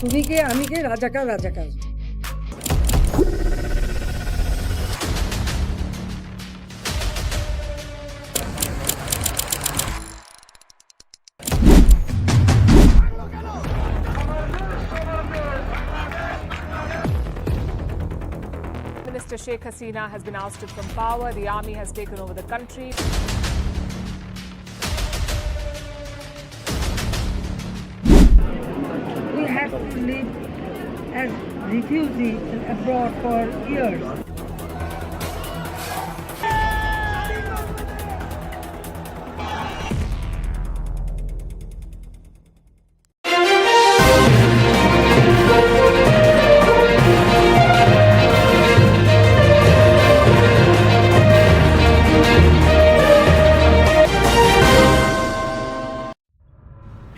তুমি কে আমি কে রাজাকার রাজাকার Minister Sheikh Hasina has been ousted from power. The army has taken over the country. We have to live as refugees abroad for years.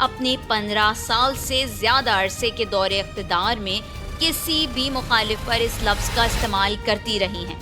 اپنے 15 سال سے زیادہ عرصے کے دور اقتدار میں کسی بھی مخالف پر اس لفظ کا استعمال کرتی رہی ہیں۔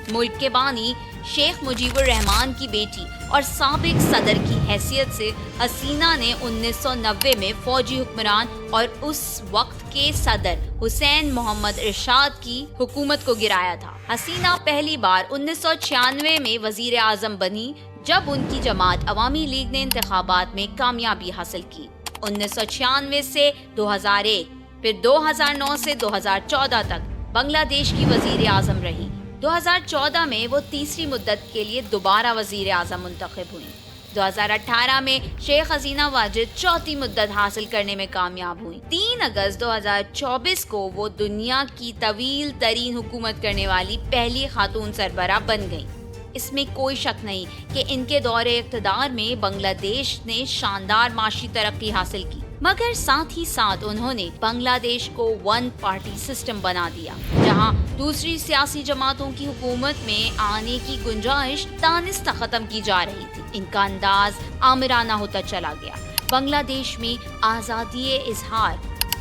ملک کے بانی شیخ مجیب الرحمان کی بیٹی اور سابق صدر کی حیثیت سے حسینہ نے 1990 میں فوجی حکمران اور اس وقت کے صدر حسین محمد ارشاد کی حکومت کو گرایا تھا۔ حسینہ پہلی بار 1996 میں وزیر اعظم بنی جب ان کی جماعت عوامی لیگ نے انتخابات میں کامیابی حاصل کی۔ 1996 سے 2001 پھر 2009 سے 2014 تک بنگلہ دیش کی وزیر اعظم رہی۔ 2014 میں وہ تیسری مدت کے لیے دوبارہ وزیر اعظم منتخب ہوئیں۔ 2018 میں شیخ حسینہ واجد چوتھی مدت حاصل کرنے میں کامیاب ہوئیں۔ 3 اگست 2024 کو وہ دنیا کی طویل ترین حکومت کرنے والی پہلی خاتون سربراہ بن گئیں۔ اس میں کوئی شک نہیں کہ ان کے دور اقتدار میں بنگلہ دیش نے شاندار معاشی ترقی حاصل کی، مگر ساتھ ہی ساتھ انہوں نے بنگلہ دیش کو ون پارٹی سسٹم بنا دیا، جہاں دوسری سیاسی جماعتوں کی حکومت میں آنے کی گنجائش دانستہ ختم کی جا رہی تھی۔ ان کا انداز آمرانہ ہوتا چلا گیا۔ بنگلہ دیش میں آزادی اظہار،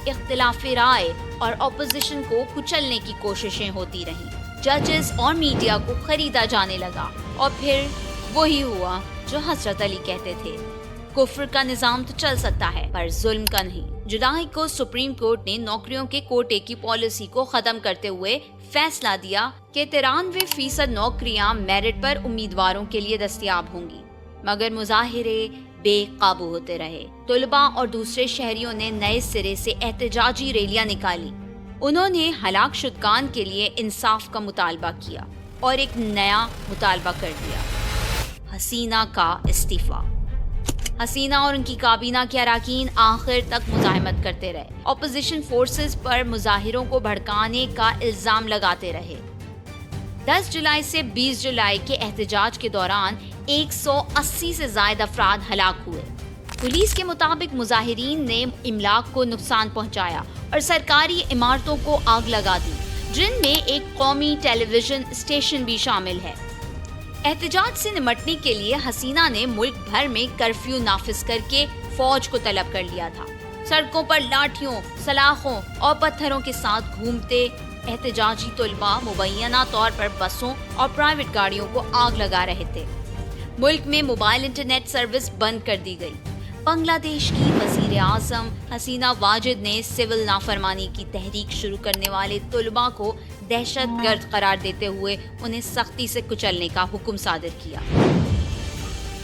اختلاف رائے اور اپوزیشن کو کچلنے کی کوششیں ہوتی رہیں۔ ججز اور میڈیا کو خریدا جانے لگا، اور پھر وہی ہوا جو حضرت علی کہتے تھے، کفر کا نظام تو چل سکتا ہے پر ظلم کا نہیں۔ جولائی کو سپریم کورٹ نے نوکریوں کے کوٹے کی پالیسی کو ختم کرتے ہوئے فیصلہ دیا کہ 93% نوکریاں میرٹ پر امیدواروں کے لیے دستیاب ہوں گی، مگر مظاہرے بے قابو ہوتے رہے۔ طلباء اور دوسرے شہریوں نے نئے سرے سے احتجاجی ریلیاں نکالی۔ انہوں نے ہلاک شدگان کے لیے انصاف کا مطالبہ کیا اور ایک نیا مطالبہ کر دیا: حسینہ کا استعفیٰ۔ حسینہ اور ان کی کابینہ کے اراکین آخر تک مزاحمت کرتے رہے، اپوزیشن فورسز پر مظاہروں کو بھڑکانے کا الزام لگاتے رہے۔ 10 جولائی سے 20 جولائی کے احتجاج کے دوران 180 سے زائد افراد ہلاک ہوئے۔ پولیس کے مطابق مظاہرین نے املاک کو نقصان پہنچایا اور سرکاری عمارتوں کو آگ لگا دی، جن میں ایک قومی ٹیلی ویژن اسٹیشن بھی شامل ہے۔ احتجاج سے نمٹنے کے لیے حسینہ نے ملک بھر میں کرفیو نافذ کر کے فوج کو طلب کر لیا تھا۔ سڑکوں پر لاٹھیوں، سلاخوں اور پتھروں کے ساتھ گھومتے احتجاجی طلباء مبینہ طور پر بسوں اور پرائیویٹ گاڑیوں کو آگ لگا رہے تھے۔ ملک میں موبائل انٹرنیٹ سروس بند کر دی گئی۔ بنگلہ دیش کی وزیر اعظم حسینہ واجد نے سول نافرمانی کی تحریک شروع کرنے والے طلباء کو دہشت گرد قرار دیتے ہوئے انہیں سختی سے کچلنے کا حکم صادر کیا۔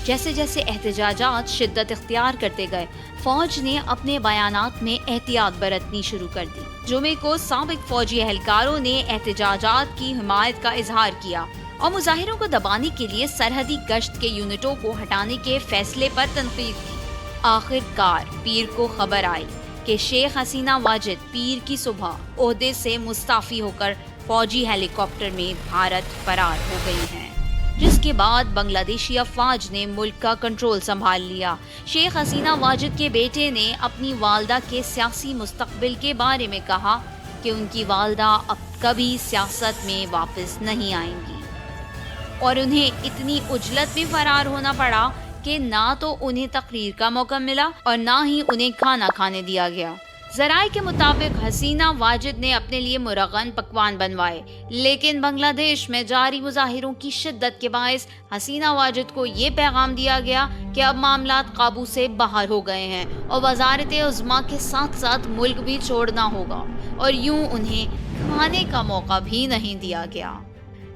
جیسے جیسے احتجاجات شدت اختیار کرتے گئے، فوج نے اپنے بیانات میں احتیاط برتنی شروع کر دی۔ جمعے کو سابق فوجی اہلکاروں نے احتجاجات کی حمایت کا اظہار کیا اور مظاہروں کو دبانے کے لیے سرحدی گشت کے یونٹوں کو ہٹانے کے فیصلے پر تنقید کی۔ آخر کار پیر کو خبر آئی کہ شیخ حسینہ واجد پیر کی صبح عہدے سے مستعفی ہو کر فوجی ہیلی کاپٹر میں بھارت فرار ہو گئی ہیں، جس کے بعد بنگلہ دیشی افواج نے ملک کا کنٹرول سنبھال لیا۔ شیخ حسینہ واجد کے بیٹے نے اپنی والدہ کے سیاسی مستقبل کے بارے میں کہا کہ ان کی والدہ اب کبھی سیاست میں واپس نہیں آئیں گی، اور انہیں اتنی عجلت میں فرار ہونا پڑا کہ نہ تو انہیں تقریر کا موقع ملا اور نہ ہی انہیں کھانا کھانے دیا گیا۔ ذرائع کے مطابق حسینہ واجد نے اپنے لیے مرغن پکوان بنوائے، لیکن بنگلہ دیش میں جاری مظاہروں کی شدت کے باعث حسینہ واجد کو یہ پیغام دیا گیا کہ اب معاملات قابو سے باہر ہو گئے ہیں اور وزارت عظمیٰ کے ساتھ ساتھ ملک بھی چھوڑنا ہوگا، اور یوں انہیں کھانے کا موقع بھی نہیں دیا گیا۔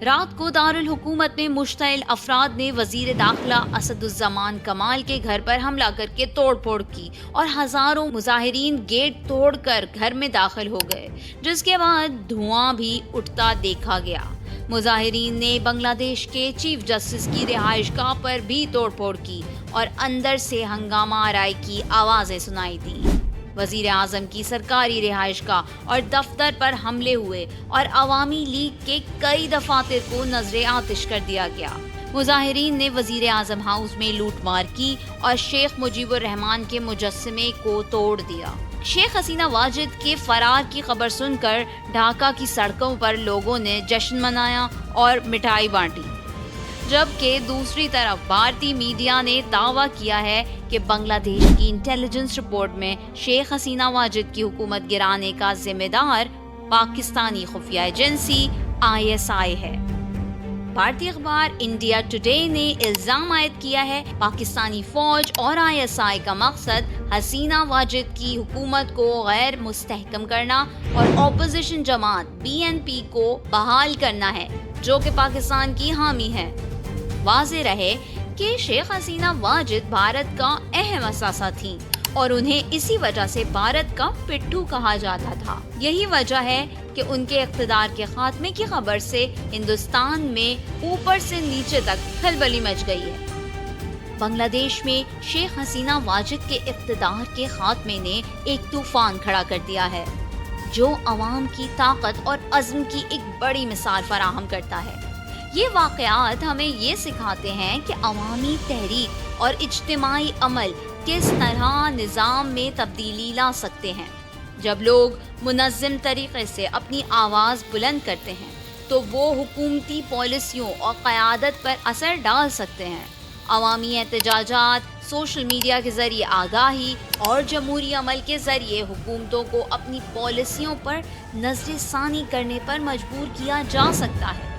رات کو دارالحکومت میں مشتعل افراد نے وزیر داخلہ اسد الزمان کمال کے گھر پر حملہ کر کے توڑ پھوڑ کی اور ہزاروں مظاہرین گیٹ توڑ کر گھر میں داخل ہو گئے، جس کے بعد دھواں بھی اٹھتا دیکھا گیا۔ مظاہرین نے بنگلہ دیش کے چیف جسٹس کی رہائش گاہ پر بھی توڑ پھوڑ کی اور اندر سے ہنگامہ آرائی کی آوازیں سنائی دیں۔ وزیر اعظم کی سرکاری رہائش گاہ اور دفتر پر حملے ہوئے اور عوامی لیگ کے کئی دفاتر کو نذر آتش کر دیا گیا۔ مظاہرین نے وزیر اعظم ہاؤس میں لوٹ مار کی اور شیخ مجیب الرحمان کے مجسمے کو توڑ دیا۔ شیخ حسینہ واجد کے فرار کی خبر سن کر ڈھاکہ کی سڑکوں پر لوگوں نے جشن منایا اور مٹھائی بانٹی۔ جبکہ دوسری طرف بھارتی میڈیا نے دعویٰ کیا ہے کہ بنگلہ دیش کی انٹیلیجنس رپورٹ میں شیخ حسینہ واجد کی حکومت گرانے کا ذمہ دار پاکستانی خفیہ ایجنسی ISI ہے۔ بھارتی اخبار انڈیا ٹوڈے نے الزام عائد کیا ہے پاکستانی فوج اور ISI کا مقصد حسینہ واجد کی حکومت کو غیر مستحکم کرنا اور اپوزیشن جماعت BNP کو بحال کرنا ہے جو کہ پاکستان کی حامی ہے۔ واضح رہے کہ شیخ حسینہ واجد بھارت کا اہم اثاثہ تھیں اور انہیں اسی وجہ سے بھارت کا پٹھو کہا جاتا تھا۔ یہی وجہ ہے کہ ان کے اقتدار کے خاتمے کی خبر سے ہندوستان میں اوپر سے نیچے تک کھلبلی مچ گئی ہے۔ بنگلہ دیش میں شیخ حسینہ واجد کے اقتدار کے خاتمے نے ایک طوفان کھڑا کر دیا ہے جو عوام کی طاقت اور عزم کی ایک بڑی مثال فراہم کرتا ہے۔ یہ واقعات ہمیں یہ سکھاتے ہیں کہ عوامی تحریک اور اجتماعی عمل کس طرح نظام میں تبدیلی لا سکتے ہیں۔ جب لوگ منظم طریقے سے اپنی آواز بلند کرتے ہیں تو وہ حکومتی پالیسیوں اور قیادت پر اثر ڈال سکتے ہیں۔ عوامی احتجاجات، سوشل میڈیا کے ذریعے آگاہی اور جمہوری عمل کے ذریعے حکومتوں کو اپنی پالیسیوں پر نظر ثانی کرنے پر مجبور کیا جا سکتا ہے۔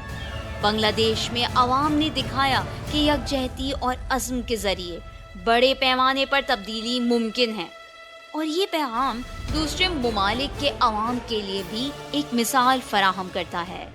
بنگلہ دیش میں عوام نے دکھایا کہ یکجہتی اور عزم کے ذریعے بڑے پیمانے پر تبدیلی ممکن ہے، اور یہ پیغام دوسرے ممالک کے عوام کے لیے بھی ایک مثال فراہم کرتا ہے۔